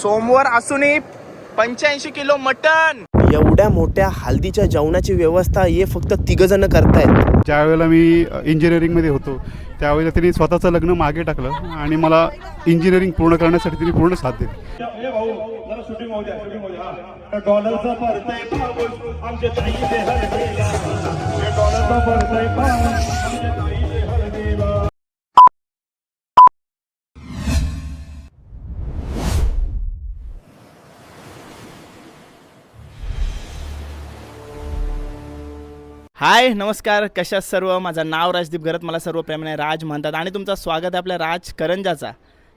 सोमवार असूनही 85 kilo mutton. एवढ्या मोठ्या हल्दीच्या जेवणाची व्यवस्था हे फक्त 3 जण करतायत. ज्या वेळेला मी इंजिनिअरिंगमध्ये होतो त्यावेळेला त्यांनी स्वतःचं लग्न मागे टाकलं आणि मला इंजिनिअरिंग पूर्ण करण्यासाठी त्यांनी पूर्ण साथ दिली. हाय नमस्कार, कशा सर्व. माझं नाव राजदीप घरत, मला सर्व प्रेमाने राज म्हणतात आणि तुमचं स्वागत आहे आपल्या राज करंजाचा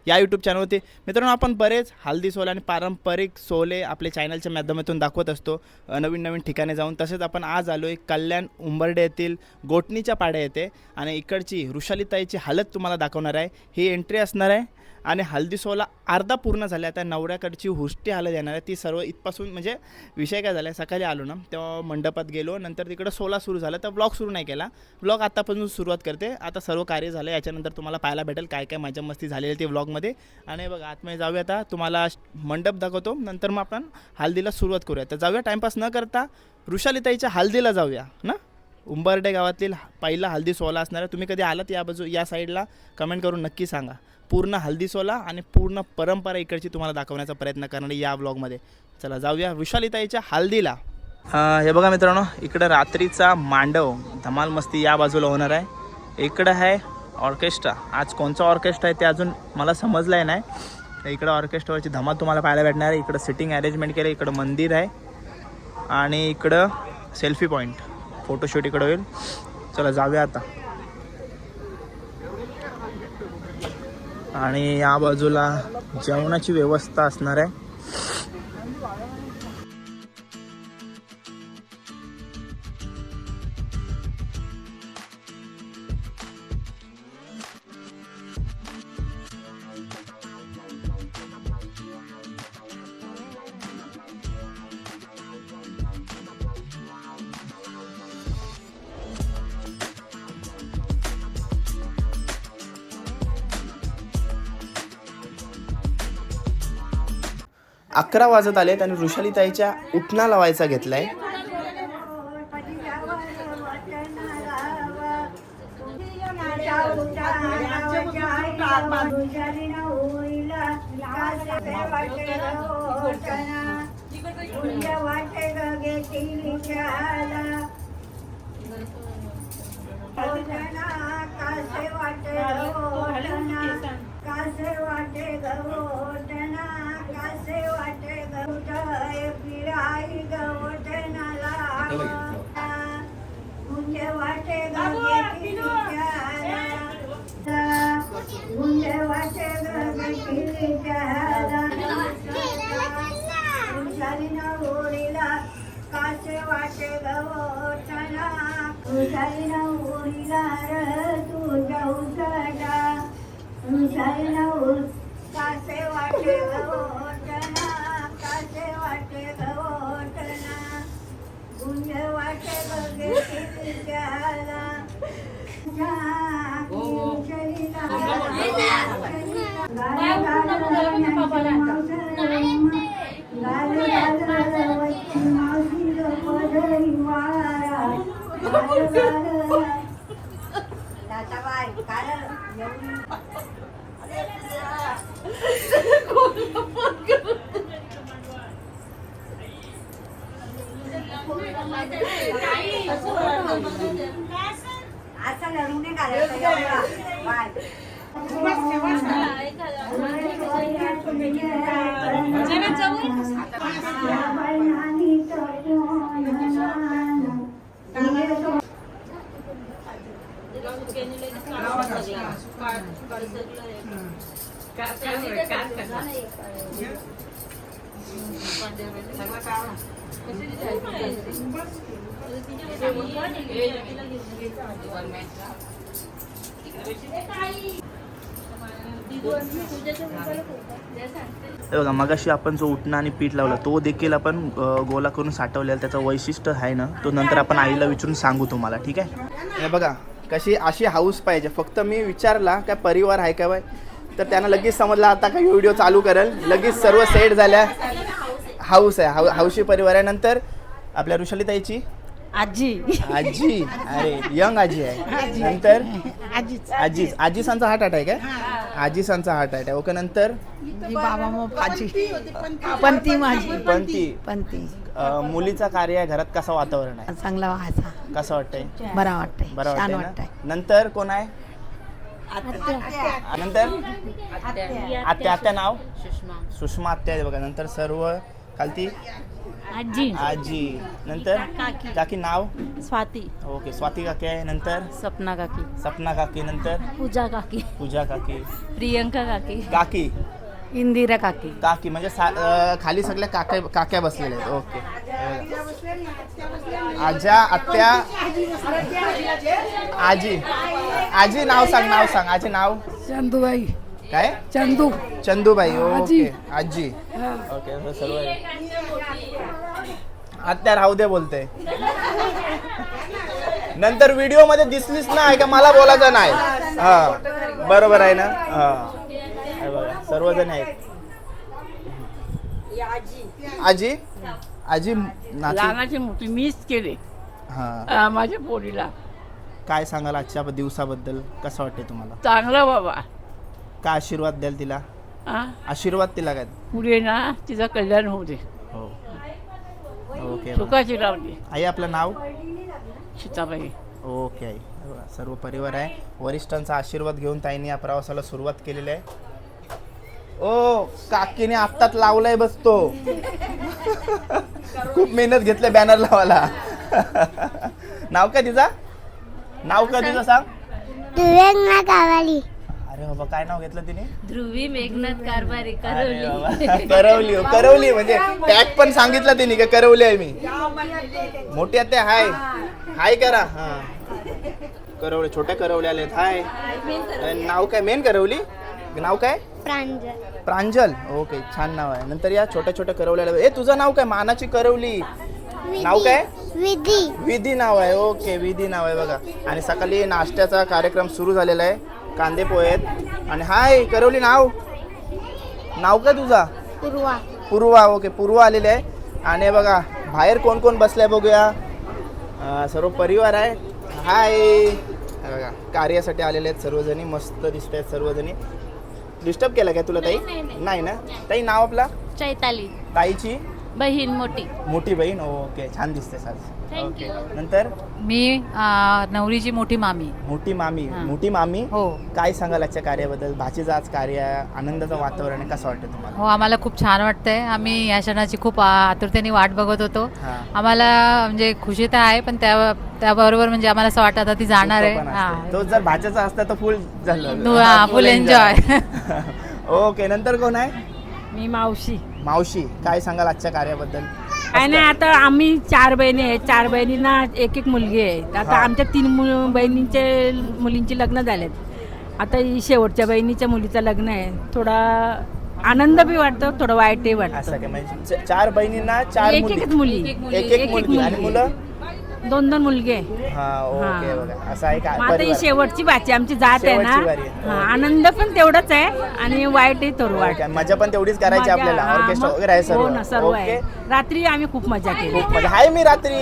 या यूट्यूब चॅनलवरती. मित्रांनो, आपण बरेच हल्दी सोले आणि पारंपरिक सोले आपल्या चॅनलच्या माध्यमातून दाखवत असतो नवीन नवीन ठिकाणी जाऊन. तसेच आपण आज आलो आहे कल्याण उंबर्डे येथील गोटणीच्या पाड्या येथे आणि इकडची वृषालीताईची हालत तुम्हाला दाखवणार आहे. ही एंट्री असणार आहे आणि हल्दी सोला अर्धा पूर्ण झाला. आता नवऱ्याकडची हुष्टी हालत येणार आहे. ती सर्व इथपासून म्हणजे विषय काय झाला आहे, सकाळी आलो ना तेव्हा मंडपात गेलो, नंतर तिकडं सोला सुरू झाला तर ब्लॉग सुरू नाही केला. ब्लॉग आत्तापासून सुरुवात करते. आता सर्व कार्य झालं, याच्यानंतर तुम्हाला पाहायला भेटेल काय काय मजा मस्ती झालेली आहे ती व्लॉगमध्ये. आणि बघा आतमध्ये जाऊया, आता तुम्हाला मंडप दाखवतो, नंतर मग आपण हल्दीला सुरुवात करूया. तर जाऊया टाईमपास न करता वृषालीताईच्या हल्दीला जाऊया ना. उंबर्डे गावातील पहिला हल्दी सोहळा असणार आहे. तुम्ही कधी आलात या साईडला कमेंट करून नक्की सांगा. पूर्ण हल्दी सोहळा आणि पूर्ण परंपरा इकडची तुम्हाला दाखवण्याचा प्रयत्न करणार या व्लॉगमध्ये. चला जाऊया वृषालीताईच्या हल्दीला. हे बघा मित्रांनो, इकडं रात्रीचा मांडव धमाल मस्ती या बाजूला होणार आहे. इकडं आहे ऑर्केस्ट्रा. आज कोणचा ऑर्केस्ट्रा आहे ते अजून मला समजलं आहे नाही. इकडं ऑर्केस्ट्रावरची धमाल तुम्हाला पाहायला भेटणार आहे. इकडं सिटिंग अरेंजमेंट केलं, इकडं मंदिर आहे आणि इकडं सेल्फी पॉईंट, फोटोशूट इकडं होईल. चला जाऊया आता. आणि या बाजूला जेवणाची व्यवस्था असणार आहे. अकरा वाजत आलेत आणि वृषालीताईच्या उठणा लावायचा घेतलाय. बघा मगाशी आपण जो उठणा आणि पीठ लावला तो देखील आपण गोला करून साठवलेला. त्याचं वैशिष्ट्य आहे ना, तो नंतर आपण आईला विचारून सांगू तुम्हाला, ठीक आहे. हे बघा कशी अशी हाऊस पाहिजे. फक्त मी विचारला काय परिवार आहे का बाय, तर त्यांना लगेच समजलं आता काही व्हिडिओ चालू करेल. लगेच सर्व सेट झाल्या. हाऊस आहे, हौशी परिवार आहे. नंतर आपल्या ऋषालीताईची आजी आजी, अरे यंग आजी आहे. नंतर आजीसांचा हार्ट अटॅक आहे. आजीसांचा हार्ट अटॅक. ओके. नंतर बाबा मग आजी पंती माझी पंती मुलीचा कार्य आहे घरात, कसं वातावरण आहे, चांगला व्हायचा, कसं वाटतंय? बरा वाटतंय, बरं छान वाटतंय वाटतंय. ना? नंतर कोण आहे? नंतर आत्या नाव सुषमा आत्या आहे बघा. नंतर सर्व खालती आजी. नंतर काकी नाव स्वाती, ओके, स्वाती काकी आहे. नंतर सपना काकी, सपना काकी. नंतर पूजा काकी, पूजा काकी. प्रियंका काकी, काकी इंदिरा काकी. काकी म्हणजे खाली सगळ्या काक्या बसलेल्या आहेत. ओके. आजा, आत्या, आजी. आजी नाव सांग आजी नाव. चंदूबाई, काय? चंदूबाई. ओके. आजी. ओके. सर्व आत्या राहू दे बोलते. नंतर व्हिडिओ मध्ये दिसलीच नाही का मला बोलायचं नाही. हा बरोबर आहे ना. हा बघा सर्वजण आहेत. आजी लहानाची मोठी मीच केले हा. माझ्या पोरीला. काय सांगाल आजच्या दिवसाबद्दल, कसं वाटते तुम्हाला? चांगलं बाबा. काय आशीर्वाद द्याल तिला? हा? आशीर्वाद तिला काय? पुढे ना तिचं कल्याण होऊ दे, हो. ओके. सुखाची राहू दे. आई आपलं नाव? सीताबाई. ओके. आई सर्व परिवार आहे. वरिष्ठांचा आशीर्वाद घेऊन ताईने या प्रवासाला सुरुवात केलेली आहे. ओ काकीने आत्ताच लावलाय बसतो. खूप मेहनत घेतली बॅनर लावायला. नाव काय तिचा? सांग. अरे बाबा काय नाव घेतलं तिने? ध्रुवी मेघनाथ कारभारी, अरे बाबा, करवली म्हणजे टॅग पण सांगितलं तिने का करवली आहे मी. मोठी आत्या हाय करा. हा करवले, छोट्या करवले आलेत. हाय. नाव काय? मेन करवली नाव काय? प्रांजल. ओके, छान नाव आहे. नंतर या छोट्या करवल्याला, ए तुझं नाव काय? मानाची करवली. नाव काय? विधी नाव आहे. ओके, विधी नाव आहे बघा. आणि सकाळी नाश्त्याचा कार्यक्रम सुरू झालेला आहे. कांदे पोहे आहेत. आणि हाय करवली, नाव काय तुझा? पूर्वा. ओके, पूर्वा आलेली आहे. आणि बघा बाहेर कोण कोण बसलाय बघूया. सर्व परिवार आहे. हाय बघा, कार्यासाठी आलेले आहेत सर्वजणी. मस्त दिसत आहेत सर्वजणी. डिस्टर्ब केला काय तुला ताई? नाही ना ताई? नाव आपला? चैताली, ताईची बहीण मोठी बहीण. ओके, छान दिसते साज. ओके. नंतर मी नवरीची मोठी मामी. मोठी मामी. हां. मोठी मामी. हो काय सांगाल आजच्या कार्याबद्दल? भाचीचं आज कार्य आहे, आनंदाचं वातावरण आहे, कसं वाटतं तुम्हाला? हो, आम्हाला खूप छान वाटतंय. आम्ही या क्षणाची खूप आतुरतेने वाट बघत होतो. हां. आम्हाला म्हणजे खुशी तर आहे, पण त्याबरोबर म्हणजे आम्हाला असं वाटत आता ती जाणार आहे. दुःख पण असते. हां. तो जर भाच्याचा असता तर फुल झालं. फुल एन्जॉय. ओके. नंतर कोण आहे? मी मावशी. काय सांगाल आजच्या कार्याबद्दल? काय नाही, आता आम्ही 4 बहिणी आहेत. 4 बहिणींना एक मुलगी आहे. आता हा. आमच्या 3 बहिणींचे मुलींची लग्न झालेत. आता ही शेवटच्या बहिणीच्या मुलीचं लग्न आहे. थोडा आनंद बी वाटतो, थोडं वाईटही असं वाटतं. काय म्हणजे 4 बहिणींना 4 एक मुली? एकच मुली, एक मुलगी. आणि मुलं? 2 मुलगे. हा. ओके. हा. बघा असं आहे का मग आता ही परिवार? शेवटची बाची आमची जात आहे ना. शेवटची बारी आहे. हा, आनंद पण तेवढाच आहे आणि वाईटही थोडं ओके. वाटतं. मजा पण तेवढीच करायची मजा, आपल्याला. हा, ऑर्केस्ट्रा मग- वगैरे आहे हो ना, सर्व ओके. आहे. रात्री आम्ही खूप मजा केली. खूप मजा आहे. मी रात्री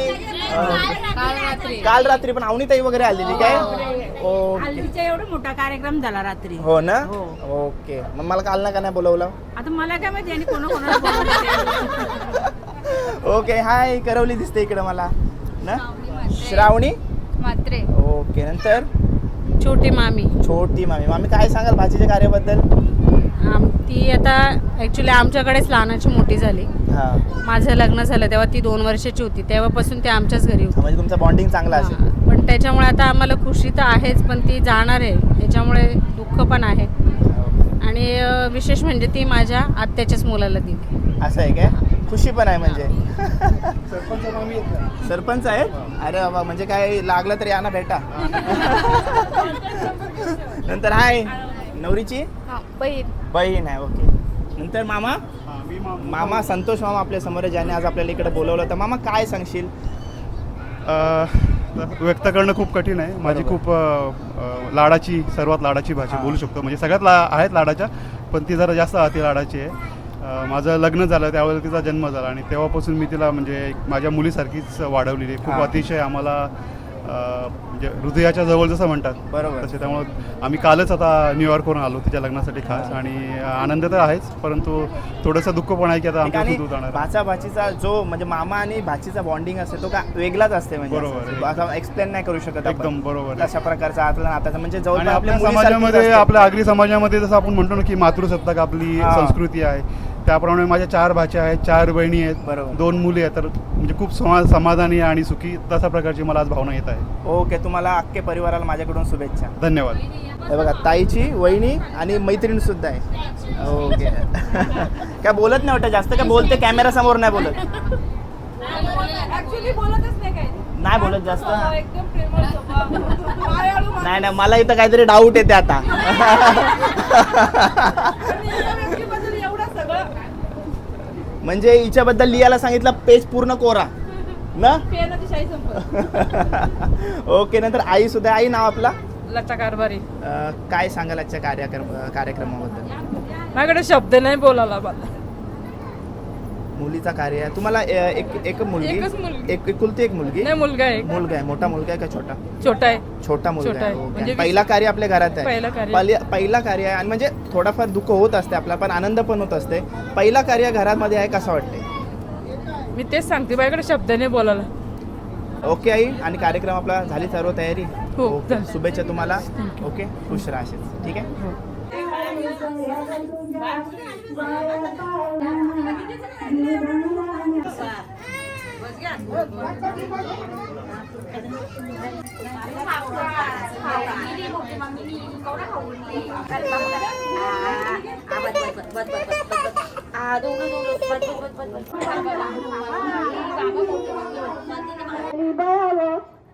काल रात्री पण अवनीताई वगैरे आलेली काय? ओके. हल्लीचा एवढा मोठा कार्यक्रम झाला रात्री. हो ना. हो. ओके. मग मला काल ना का नाही बोलवलं? आता मला काय माहिती आणि कोणाकोणाला बोलवलं ते. ओके. हाय करवली दिसते इकडे मला ना. श्रावणी मात्रे. ओके. नंतर छोटी मामी. छोटी मामी काय सांगाल भाजीच्या कार्याबद्दल? ती आता ॲक्च्युली आमच्याकडेच लहानाची मोठी झाली. हा. माझं लग्न झालं तेव्हा ती 2 वर्षाची होती. तेव्हापासून ती आमच्याच घरी होती. म्हणजे तुमचं बॉन्डिंग चांगलं असेल. हां. पण त्याच्यामुळे आता आम्हाला खुशी तर आहेच, पण ती जाणार आहे त्याच्यामुळे दुःख पण आहे. आणि विशेष म्हणजे ती माझ्या आत्याच्याच मुलाला दिली. असं आहे काय? खुशी पण आहे म्हणजे. सरपंच आहेत? अरे बाबा, म्हणजे काय लागलं तरी यांना भेटा. नंतर हाय नवरीची बहीण आहे. ओके. नंतर मामा संतोष मामा आपल्या समोर, ज्याने आज आपल्याला इकडे बोलवलं. तर मामा काय सांगशील? व्यक्त करणं खूप कठीण आहे. माझी खूप लाडाची, सर्वात लाडाची भाषा बोलू शकतो. म्हणजे सगळ्यात आहेत लाडाच्या, पण ती जरा जास्त अति लाडाची आहे. माझं लग्न झालं त्यावेळेला तिचा जन्म झाला आणि तेव्हापासून मी तिला म्हणजे माझ्या मुलीसारखीच वाढवलेली आहे. खूप अतिशय आम्हाला म्हणजे हृदयाच्या जवळ जसं म्हणतात बरोबर. तसे. त्यामुळं आम्ही कालच आता न्यूयॉर्कवरून आलो तिच्या लग्नासाठी खास, आणि आनंद तर आहेच, परंतु थोडंसं दुःख पण आहे की आता आमच्या आणि दूध जाणार. भाचा भाचीचा जो म्हणजे मामा आणि भाचीचा बॉन्डिंग असते तो का वेगळाच असते. म्हणजे बरोबर. असं एक्सप्लेन नाही करू शकत आपण. एकदम बरोबर. अशा प्रकारचा आपला नाताचा म्हणजे आणि जवळपास आपल्या आपल्या मुलीसारखीच समाजामध्ये, असते. आपल्या आगरी समाजामध्ये जसं आपण म्हणतो ना की मातृसत्ताक आपली हा. संस्कृती आहे, त्याप्रमाणे माझ्या 4 भाच्या आहेत, 4 बहिणी आहेत, बरोबर. 2 मुली आहेत. तर म्हणजे खूप समाधानी आणि सुखी तशा प्रकारची मला आज भावना येत आहे. ओके, तुम्हाला अख्खे परिवाराला माझ्याकडून शुभेच्छा. धन्यवाद. हे बघा, ताईची वहिनी आणि मैत्रीण सुद्धा आहे. ओके. काय बोलत नाही वाटतं जास्त, काय बोलते कॅमेरा समोर नाही बोलत. नाही बोलत जास्त. नाही नाही, मला इथं काहीतरी डाऊट येते आता. म्हणजे हिच्याबद्दल लिहायला सांगितलं पेज पूर्ण कोरा ना. ओके, नंतर आई सुद्धा. आई नाव आपला लता कारभारी. काय सांगाल आजच्या कार्यक्रमाबद्दल? माझ्याकडे शब्द नाही बोलायला मला. मुलीचा कार्य आहे तुम्हाला. एक मुलगी, एकच मुलगी. एकुलती एक मुलगी. नाही, मुलगा आहे. मुलगा आहे. मोठा मुलगा आहे का छोटा? छोटा आहे. छोटा मुलगा छोटा आहे. आहे. ओके. म्हणजे पहिला कार्य आपल्या घरात आहे. पहिला कार्य. पहिला कार्य आहे आणि म्हणजे थोडाफार दुःख होत असते आपला, पण आनंद पण होत असते. पहिला कार्य घरामध्ये आहे, कसं वाटते? मी तेच सांगते, माझ्याकडे शब्द नाही बोलायला. ओके आई, आणि कार्यक्रम आपला झाली सर्व तयारी? हो, ओके. झाली. शुभेच्छा तुम्हाला. ओके, खुश राहा असेच. ठीक आहे.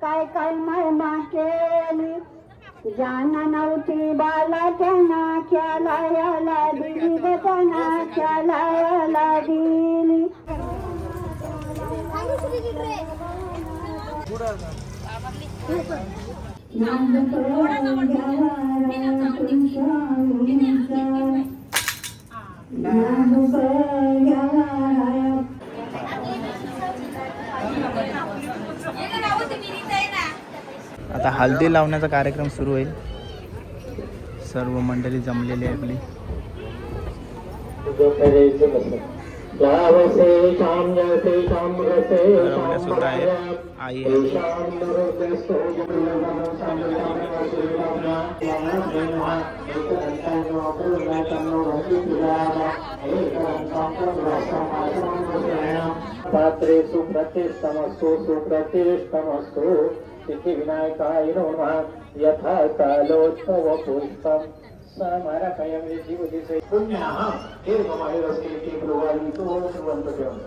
काय काय महिमा केली, जाना नव्हती बाला त्यांना खेळायला दिली ग, त्यांना खेळायला दिली. आता हल्दी लावण्याचा कार्यक्रम सुरू होईल. सर्व मंडळी जमलेली आहे आपली. सुद्धा आहे. आई पात्रे सुप्रतिष्ठमस्तु सुप्रतिष्ठमस्तु सिद्धिविनायकाय नमः. यथा कालोत्सव पुष्पं समर्पयामि जीवदिसे पुण्यः कीर्तमायुरस्ति कीर्तवारितो सुवन्तव्यम्.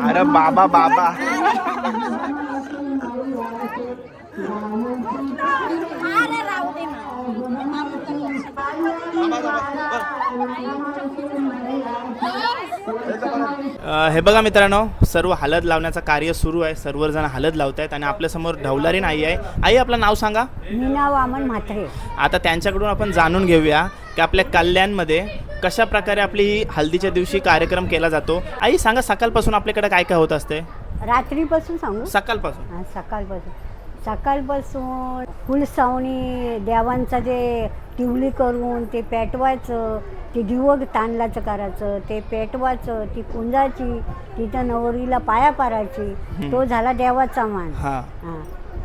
अरे बाबा बाबा. हे बघा मित्रांनो, सर्व हळद लावण्याचं कार्य सुरू आहे. सर्वजण हळद लावत आहेत आणि आपल्यासमोर ढवलारीण आई आहे. आई, आपलं नाव सांगा. मीना वामन म्हात्रे. आता त्यांच्याकडून आपण जाणून घेऊया की आपल्या कल्याणमध्ये कशा प्रकारे आपली ही हल्दीच्या दिवशी कार्यक्रम केला जातो. आई सांगा, सकाळपासून आपल्याकडे काय काय होत असते? रात्रीपासून सांगू? सकाळपासून. सकाळपासून फुलसावणी, देवांचा जे टिवली करून ते पेटवायचं, ते दिवं तांदळाचं करायचं, ते पेटवायचं, ती पुंजाची, तिथं नवरीला पाया पारायची, तो झाला देवाचा मान. हां हां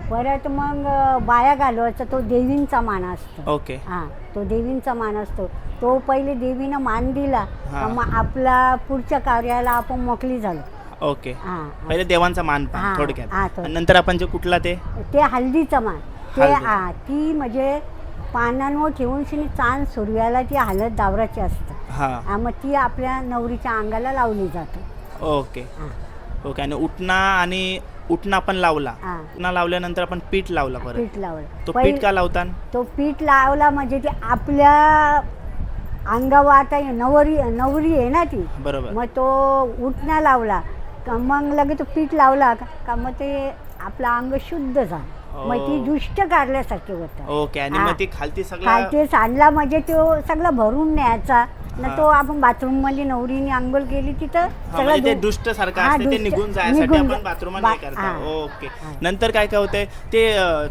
परत मग बाया घालवायचा, तो देवींचा मान असतो. ओके हां तो देवींचा मान असतो. तो पहिले देवीनं मान दिला हां. का मग आपला पुढच्या कार्याला आपण मोकळी झालो. ओके हां पहिले देवांचा मान हां, पण थोडक्यात हां, थोडक्यात. आणि नंतर आपण जे कुठला ते ते हल्दीचा मान, ते हळदी. हां ती म्हणजे पानांवर ठेवून शिनी चांद सूर्याला ती हळद दावराची असते. हां मग ती आपल्या नवरीच्या अंगाला लावली जाते. ओके हां ओके आणि उठणा आपण लावला. हां उठणा लावल्यानंतर आपण पीठ लावला परत. पीठ लावलं. तो पीठ का लावता? तो पीठ लावला म्हणजे ती आपल्या अंगावर आता नवरी आहे ना ती, बरोबर मग तो उठणा लावला का मग लगेच तो पीठ लावला का मग ते आपलं अंग शुद्ध झालं. मग ती दुष्ट काढल्यासारखे होतं. ओके आणि हां. मग ती खालती सगळं खालते सांडला म्हणजे तो सगळं भरून न्यायचा ना. हां. तो आपण बाथरूम मध्ये नवरीने आंघोळ केली तिथं म्हणजे ते दु- दुष्ट सारखं हां, असते ते दुष्ट- निघून जायसाठी निघून आपण जा- बाथरूम बा- करता. हां. ओके हां. नंतर काय काय होतंय ते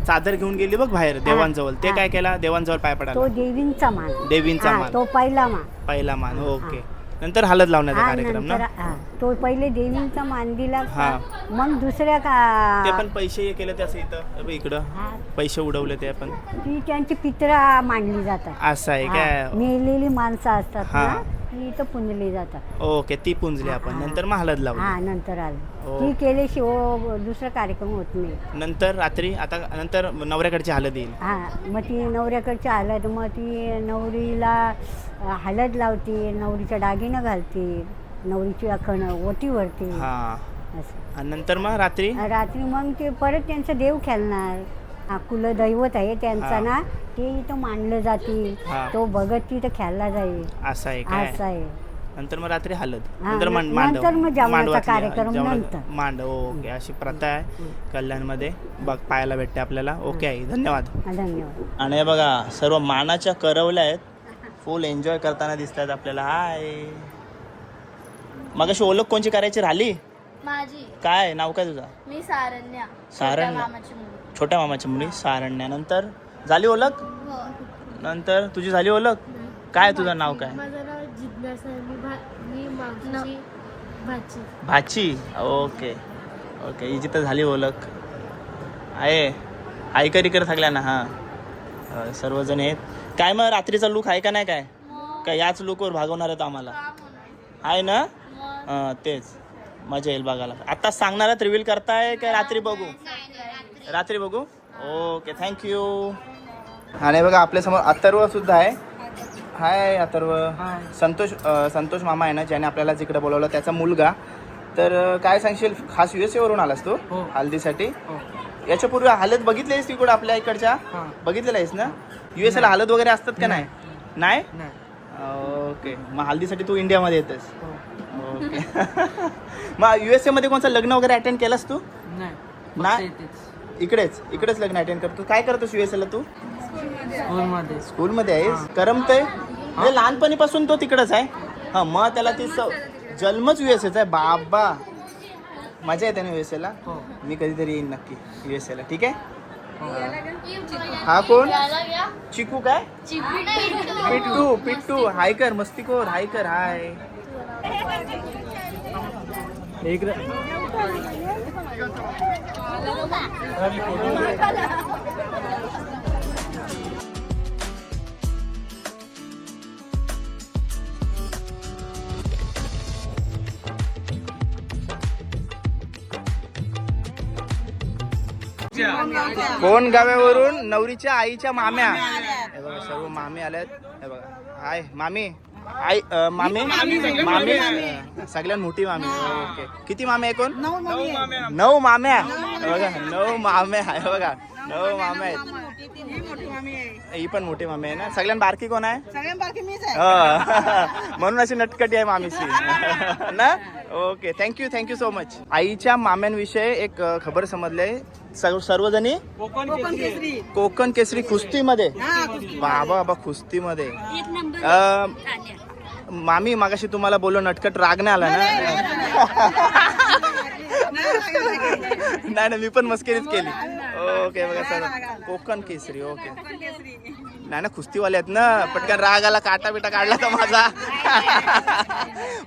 चादर घेऊन गेली बघ बाहेर देवांजवळ. ते हां. काय केला? देवांजवळ पाय तो पडाला. देवींचा मान. देवींचा हां, मान. तो पहिला मान. पहिला मान. ओके नंतर हळद लावण्याचा हां, कार्यक्रम ना. नंतर हां, तो पहिले देवींचा मान दिला का, हां. मग दुसऱ्या ते का पण पैसे हे केले ते असं इथं इकडं हां, पैसे उडवले ते आपण ती त्यांची पित्रा मांडली जातात. असं आहे हां, काय? मेलेली माणसं असतात ना, हां. ती इथं पुंजली जातात. ओके ती पुंजली आपण हां. नंतर मग हळद लावली. हा नंतर आलं. हो. ती केल्याशिवाय दुसरा कार्यक्रम होत नाही. नंतर रात्री आता नंतर नवऱ्याकडची हळद येईल. हा मग ती नवऱ्याकडची हळद, मग ती नवरीला हळद लावते, नवरीच्या दागिनं घालते, नवरीची अखण ओटी भरते. हा असं आणि नंतर मग रात्री रात्री मग ते परत त्यांचं देव खेळणार. हा कुलदैवत आहे त्यांचा हा. ना, ते इथं मांडलं जाते. हा. तो बघत तिथं खेळला जाईल. असं आहे काय? असं आहे. नंतर मग रात्री हळद हा, नंतर नंतर मग जेवणाचा कार्यक्रम नंतर. मांडव. ओके अशी प्रथा आहे कल्याणमध्ये बघ पाहायला भेटते आपल्याला. ओके आई धन्यवाद. धन्यवाद. आणि हे बघा सर्व मानाच्या करवल्या आहेत, फुल एन्जॉय करताना दिसत आहेत आपल्याला. हाय मग अशी ओळख कोणची करायची राहिली? माझी. काय नाव काय तुझं? मी सारण्या. सारण्या. छोट्या मामाची मुलगी. छोट्या मामाची मुली सारण्या. नंतर झाली ओळख? हो. नंतर तुझी झाली ओळख? काय तुझं नाव काय? माझं नाव जिज्ञासा आहे. मी मावशीची भाची. भाची. ओके ओके हिची तर झाली ओळख आहे. आईकरी करत थाकल्या ना. हां सर्वजण आहेत. काय मग रात्रीचा लुक आहे का नाही? काय याच लुकवर भागवणार आहेत आम्हाला आहे ना? हां तेच मजा येईल बघायला. आता सांगणार आहेत रिव्हील करताय काय रात्री बघू? रात्री बघू. Okay thank you. आणि बघा आपल्यासमोर अथर्व सुद्धा आहे. हाय अथर्व. संतोष मामा आहे ना ज्याने आपल्याला जिकडे बोलवलं त्याचा मुलगा. तर काय सांगशील? खास USA वरून आलास तू हल्दीसाठी? याच्या पूर्वी हळद बघितली आहेस तिकडं आपल्या इकडच्या? बघितलेलं आहेस ना? USA ला हळद वगैरे असतात का नाही? नाही. ओके मग हल्दीसाठी तू इंडियामध्ये येतेस? ओके मग USA मध्ये कोणतं लग्न वगैरे अटेंड केलंस तू? नाही इकडेच लग्न अटेंड करतो. काय करतोस USA ला तू? स्कूलमध्ये आहेस. करमतंय म्हणजे लहानपणीपासून तो तिकडच आहे? हा मग त्याला ती जन्मच USA चा आहे बाबा. मजा येते ना USA ला? मी कधीतरी येईन नक्की USA ला. ठीक आहे. हा कोण? चिकू काय? पिट्टू हाय कर मस्तीखोर. हाय कर. हाय कोण गाव्यावरून? नवरीच्या आईच्या माम्या. हे बघा सर्व मामी आल्यात. हे बघा हाय मामी. आई मामी सगळ्यात मोठी मामी. ओके किती माम्या आहे? कोण? 9 माम्या. बघा 9 माम्या आहे. बघा 9 माम्या आहेत. ही पण मोठी मामी आहे ना? सगळ्यात बारकी कोण आहे? म्हणून अशी नटकटी आहे मामीची ना. Okay thank you so much. आईच्या माम्यांविषयी एक खबर समजले सर्वजणी. कोकण केसरी कुस्तीमध्ये. बाबा कुस्तीमध्ये. मामी मागाशी तुम्हाला बोललो नटकट राग नाही आला ना? नाही मी पण मस्करीच केली. ओके बघा सर कोकण केसरी. ओके नाही ना कुस्तीवाले आहेत ना, पटकन रागाला काटा बिटा काढला तर माझा.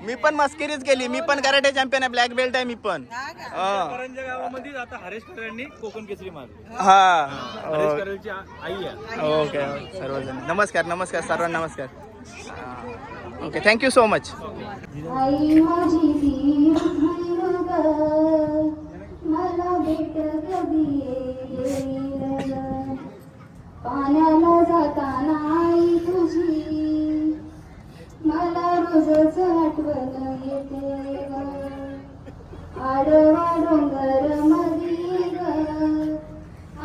मी पण मस्करीच केली, मी पण कराटे चॅम्पियन आहे, ब्लॅक बेल्ट आहे मी पण. गावामध्ये आता हरेश कराडांनी कोकण केसरी मारली. हा हरेश कराडची आई आहे. ओके सर्वजण नमस्कार नमस्कार सर्वांना नमस्कार. Okay thank you so much. आई माझी ती मला भेट कधी येईल पाण्याला जाताना आई तुझी मला रोजच आठवण येते आडवा डोंगर मधी ग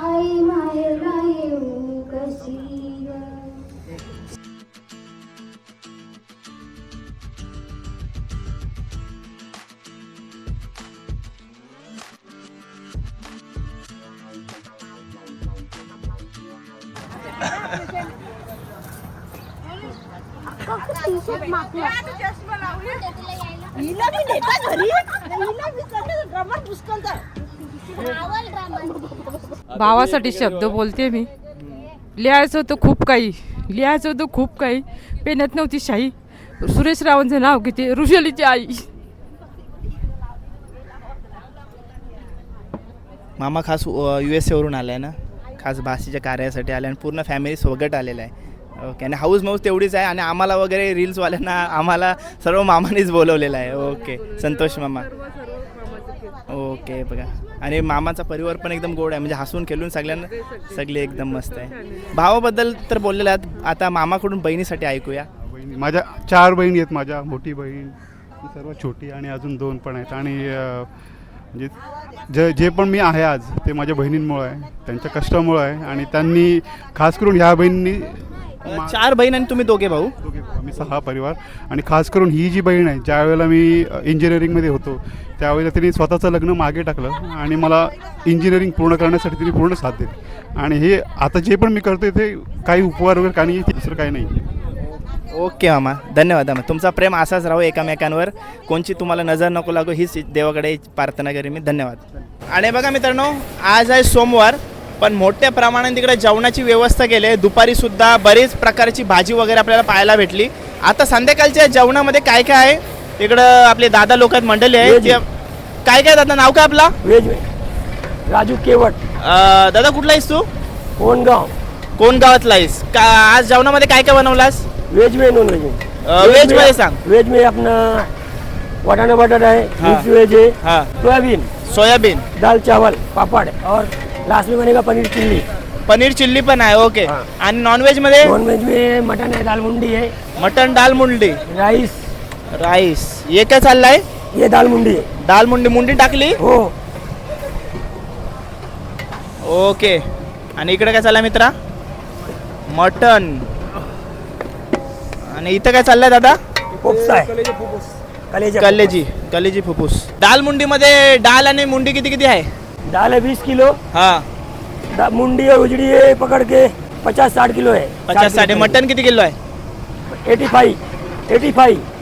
आई मायेला येऊ कशी ग. भावासाठी शब्द बोलते मी. लिहायचं होतं खूप काही, लिहायचं होतं खूप काही, पेनात नव्हती शाही. सुरेश रावणचं नाव घेते, ऋषालीची आई. मामा खास USA वरून आलाय ना, खास भाषेच्या कार्यासाठी आले आणि पूर्ण फॅमिली सोबत आलेला आहे. ओके आणि हाऊस माऊस तेवढीच आहे आणि आम्हाला वगैरे रील्सवाल्यांना आम्हाला सर्व मामानेच बोलवलेलं आहे. ओके संतोष मामा. ओके बघा आणि मामाचा परिवार पण एकदम गोड आहे, म्हणजे हसून खेळून सगळ्यांना सगळे एकदम मस्त आहे. भावाबद्दल तर बोललेलं आहेत, आता मामाकडून बहिणीसाठी ऐकूया. बहिणी माझ्या 4 बहिणी आहेत. माझ्या मोठी बहीण ही सर्वात छोटी आणि अजून 2 पण आहेत. आणि म्हणजे जे पण मी आहे आज ते माझ्या बहिणींमुळे आहे, त्यांच्या कष्टामुळे आहे. आणि त्यांनी खास करून ह्या बहिणींनी 4 बहीण आणि तुम्ही दोघे भाऊ. आम्ही 6 परिवार. आणि खास करून ही जी बहीण आहे, ज्या वेळेला मी इंजिनिअरिंगमध्ये होतो त्यावेळेला तिने स्वतःचं लग्न मागे टाकलं आणि मला इंजिनिअरिंग पूर्ण करण्यासाठी तिने पूर्ण साथ दिली. आणि हे आता जे पण मी करतोय ते काही उपहार वगैरे काही दुसरं काही नाही. ओके मामा धन्यवाद. मामा तुमचा प्रेम असाच राहू एकमेकांवर, कोणची तुम्हाला नजर नको लागू हीच देवाकडे प्रार्थना करेन मी. धन्यवाद. आणि बघा मित्रांनो, आज आहे सोमवार, पण मोठ्या प्रमाणात तिकडे जेवणाची व्यवस्था केली आहे. दुपारीसुद्धा बरीच प्रकारची भाजी वगैरे आपल्याला पाहायला भेटली. आता संध्याकाळच्या जेवणामध्ये काय काय आहे तिकडं आपले दादा लोक आहेत, मंडळी आहे. काय काय दादा नाव काय आपला? वेज राजू केवट. दादा कुठला आहेस तू? कोण गावातला आहेस का? आज जेवणामध्ये काय काय बनवलास? वेज में नॉन वेज में? वेज मध्ये सांग. वेज में अपना वटाना बटाटा है, मिक्स वेज है, हाँ सोयाबीन, दाल चावल, पापड़ और लास्ट में बनेगा पनीर चिल्ली. पनीर चिल्ली पण आहे. ओके. हाँ. आणि नॉनव्हेज मध्ये? नॉनवेज में मटन है, दाल मुंडी है, मटन दाल मुंडी, राइस. ये काय चाललाय? ये दाल मुंडी है. दाल मुंडी टाकली. हो. ओके. आणि इकडे काय चाललंय मित्रा? मटन. आणि इथं काय चाललंय दादा? फुफ्सा है, कलेजी फुफ्फुस. दाल मुंडी मध्ये डाल आणि मुंडी किती किती आहे? दाल है 20 किलो. हाँ मुंडी और उजड़ी है पकड़ के 50-60 किलो है. 50-60. मटन किती किलो आहे?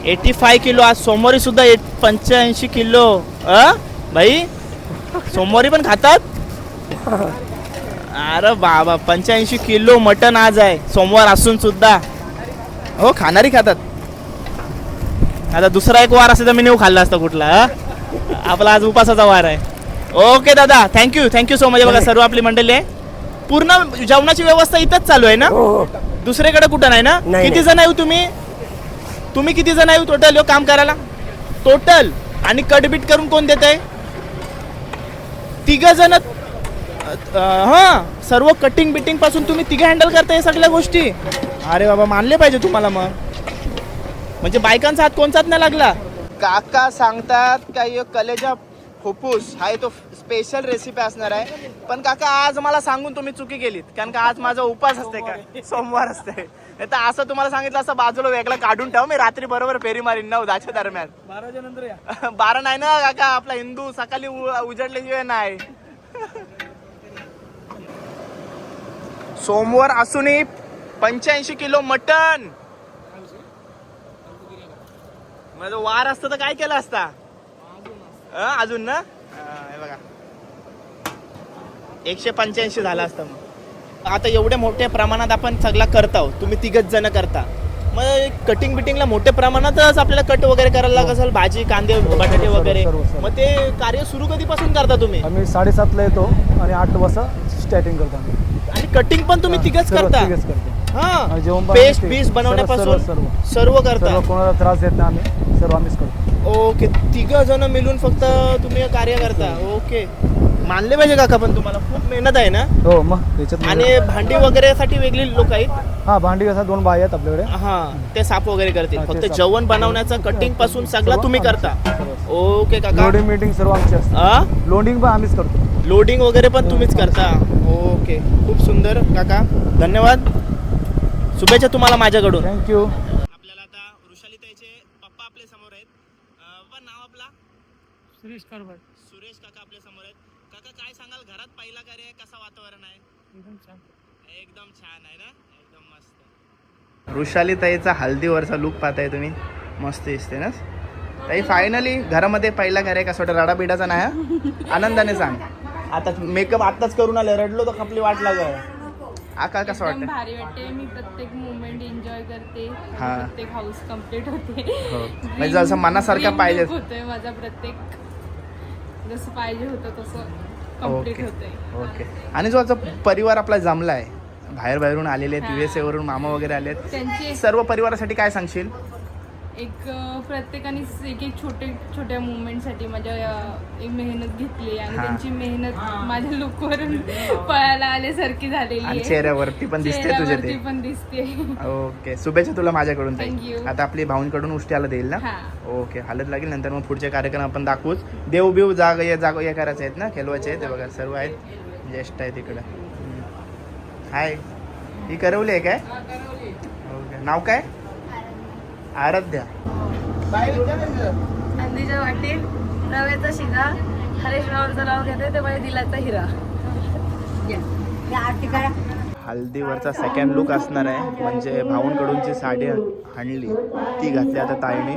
85 किलो. आज सोमवारी सुद्धा 85 किलो. भाई सोमवारी पण खातात? अरे बाबा 85 किलो मटन आज आहे सोमवार असून सुद्धा. हो खाणारी खातात. आता दुसरा एक वार असेल तर मी नेऊ खाल्ला असता कुठला. आपला आज उपासाचा वार आहे. ओके दादा थँक्यू सो मच. बघा सर्व आपली मंडळी आहे, पूर्ण जेवणाची व्यवस्था इथंच चालू आहे ना? दुसरीकडे कुठं नाही ना? किती जण आहे तुम्ही किती जण आहे टोटल काम करायला टोटल? आणि कटबीट करून कोण देत आहे? 3 जण. हां सर्व कटिंग बिटिंग पासून तुम्ही 3 हँडल करताय सगळ्या गोष्टी. अरे बाबा मानले पाहिजे तुम्हाला. मग म्हणजे बायकांचा हात कोणचाच नाही लागला. काका सांगतात का कलेजा फुफ्फुस हा तो स्पेशल रेसिपी असणार आहे. पण काका आज मला सांगून तुम्ही चुकी केलीत, कारण का आज माझा उपास असते का सोमवार असते. नाही तर असं तुम्हाला सांगितलं असं बाजूला वेगळं काढून ठेव, मी रात्री बरोबर फेरी मारीन 9-10च्या दरम्यान. 12च्या नंतर या. 12 नाही ना काका, आपला हिंदू सकाळी उजडल्याशिवाय नाही. सोमवार असूनही 85 किलो मटन. माझं वार असतं तर काय केलं असता अजून ना? हे बघा 185 झाला असतं. मग आता एवढ्या मोठ्या प्रमाणात आपण सगळा करतो, तुम्ही तिघच जण करता, मग कटिंग बिटिंगला मोठ्या प्रमाणातच आपल्याला कट वगैरे करायला लागत असेल, भाजी कांदे बटाटे वगैरे. मग ते कार्य सुरू कधीपासून करता तुम्ही? आम्ही 7:30ला येतो आणि 8 वाजता स्टार्टिंग करतो आम्ही. आणि कटिंग पण तुम्ही तिघच करता? हा, जेवण पेस्ट पीस बनवण्यापासून सर्व करता? कोणाला त्रास देत नाही आम्ही, सर्व आम्हीच करतो. ओके, तिघ जण मिळून फक्त तुम्ही हे कार्य करता. ओके, मानले पाहिजे काका, पण तुम्हाला खूप मेहनत आहे ना. हो मग त्याच्यात. आणि भांडी वगैरे साठी वेगळी लोक आहेत? हा, भांडी कसं 2 बाई आहेत आपल्याकडे. हा, ते साफ वगैरे करतील. हा, ते फक्त साफ. जेवण बनवण्याचं कटिंग पासून सगळं तुम्ही करता? सर्व. ओके काका. लोडिंग मीटिंग सर्व आमची असते. लोडिंग पण आम्हीच करतो. लोडिंग वगैरे पण तुम्हीच करता? ओके, खूप सुंदर काका, धन्यवाद. शुभेच्छा तुम्हाला माझ्याकडून. थँक्यू. आपल्याला आता वृषाली ताईचे पप्पा आपल्या समोर आहेत. पण नाव आपला? सुरेश कारभार. सुरेश काका आपल्या समोर आहेत. काका, काय सांगाल, घरात पहिला कार्य आहे, कसं वातावरण आहे? एकदम छान. एकदम छान आहे ना, एकदम मस्त. वृषाली ताईचा हल्दीवरचा लुक पाहताय तुम्ही, मस्त दिसते ना ताई. फायनली घरामध्ये पहिला कार्य कसं वाटतं? राडाबिडाचा नाही हा? आनंदाने सांग. आता मेकअप आताच करून आले, रडलो तर आपली वाट लागल. आका कसं वाटतं? भारी वाटते. मी प्रत्येक मुवमेंट एन्जॉय करते. हा. प्रत्येक हाऊस कम्प्लीट होते. हो, म्हणजे जसं मनासारखं पाहिजे. होतोय माझा प्रत्येक, जसं पाहिजे होतं तसं कम्प्लीट होतंय. ओके. आणि जो आता परिवार आपला जमला आहे, बाहेरून आलेले आहेत, USA वरून मामा वगैरे आले आहेत, त्यांची सर्व परिवारासाठी काय सांगशील? एक प्रत्येकाने एक एक छोट्या मुवमेंटसाठी माझ्या एक मेहनत घेतली आणि हा. त्यांची मेहनत माझ्या लुकवरून पळायला आल्यासारखी झालेली आणि आहे. चेहऱ्यावरती पण दिसते तुझ्या चेहऱ्यावरती ते. पण दिसते. ओके, शुभेच्छा तुला माझ्याकडून ताई. Thank you. आता आपली भाऊंकडून उष्ट्याला देईल ना? हा. ओके, हालत लागेल. नंतर मग पुढचे कार्यक्रम आपण दाखवूच. देव बिव जाग हे करायचे आहेत ना, खेळवायचे आहेत, ते बघा सर्व आहेत, ज्येष्ठ आहे तिकडं. हाय, ही करवली आहे काय? ओके, नाव काय? आराध्या. नंदीच्या वाटेत रव्याचा शिरा, हरेश रावांचं नाव घेते ते माझ्या दिलाचा हिरा. हल्दीवरचा सेकंड लुक असणार आहे, म्हणजे भाऊंकडूनची साडी आणली ती घातली आता ताईने.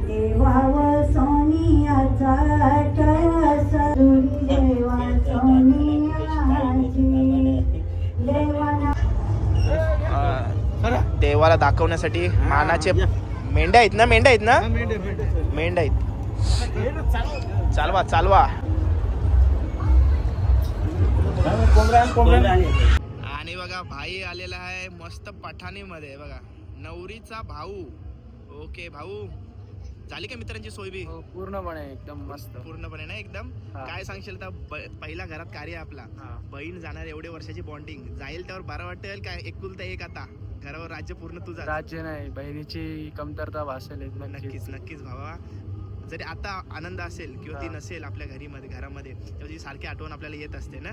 देवाव सोनियाचा ठसा, देवा सोनियाची देवाना. देवाला दाखवण्यासाठी मानाचे मेंढ्या आहेत ना? मेंढ्या आहेत ना? मेंढ्या आहेत. चालवा चालवा. आणि बघा भाई आलेला आहे मस्त पठाणीमध्ये बघा, नवरीचा भाऊ. ओके भाऊ, झाली का मित्रांची सोय बी? पूर्णपणे एकदम मस्त. पूर्णपणे ना एकदम. काय सांगशील तर पहिला घरात कार्य आपला, बहीण जाणार, एवढे वर्षाची बॉन्डिंग, जाईल त्यावर बरं वाटेल काय? एकुलता एक आता घरावर राज्य पूर्ण तुझा. राज्य नाही, बहिणीची कमतरता भासेल. नक्कीच नक्कीच भावा. जरी आता आनंद असेल किंवा ती नसेल आपल्या घरामध्ये, त्याची सारखी आठवण आपल्याला येत असते ना.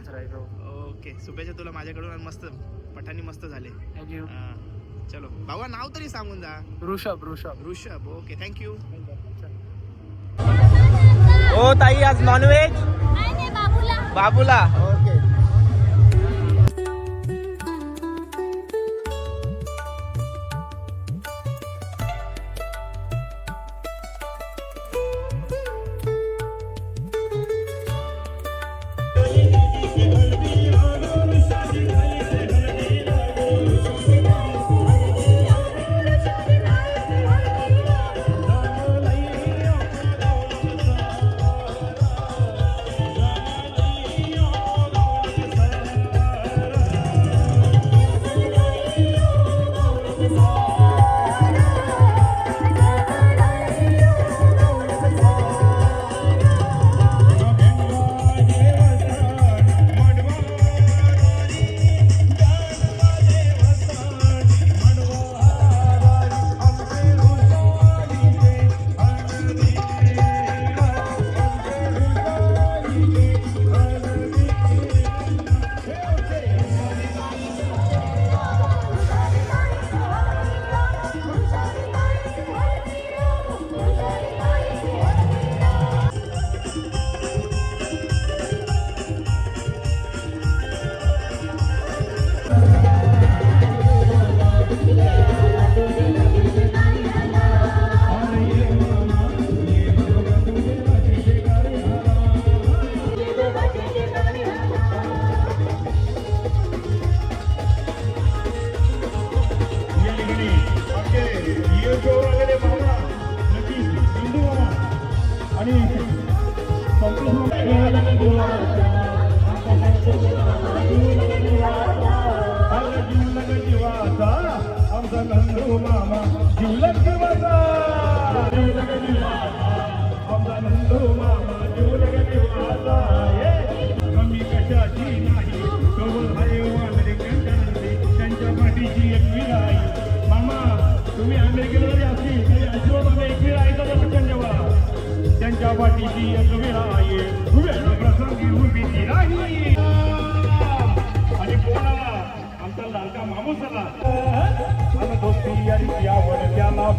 ओके, शुभेच्छा तुला माझ्याकडून. आणि मस्त पठाणी मस्त झाले. थँक्यू. चलो भावा, नाव तरी सांगून जा. ऋषभ. ऋषभ. Okay, thank you. हो ताई, आज नॉनव्हेज बाबूला. ओके. त्यांच्या पाठीशी प्रसंगी उभी ती राणी आणि कोणाला आमचा लालका माणूस आला आणि दोस्ती आणि यावर त्याला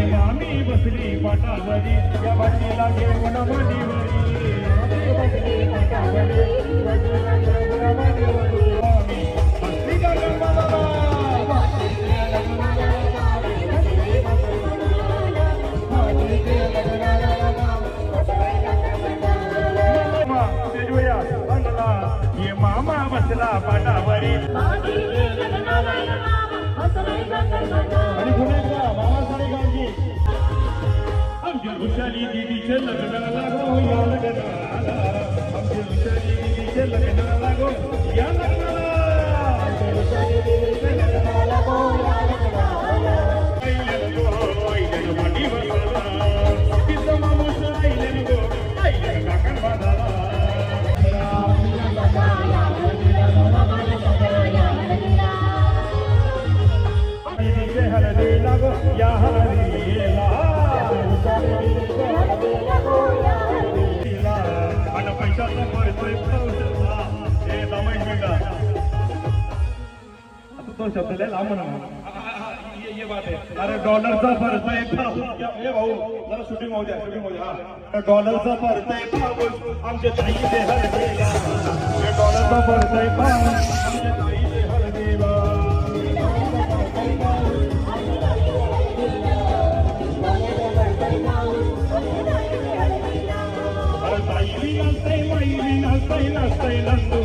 मामी बसली पाटावरी या बाजीला घेऊन ये मामा बसला पाटावरी आणि पुण्याचा मामासाहेब गांधी आमच्या हुशारी दीदीचे लग्न लागो या लग्नाला आमच्या हुशारी दीदीचे लग्न लागो या लग्नाला या हळदीला आणि पैशाचा पडतोय हे दमाई मिळता आता तो शब्द लय लांब ये बात आहे अरे डॉलरचा पडतोय हे भाऊ जरा शूटिंग होऊ द्या शूटिंग होऊ द्या डॉलरचा पडतोय पाऊस आमच्या ताईचे हळदीला डॉलरचा पडतोय पाऊस आमच्या ताईचे हळदीला Stay,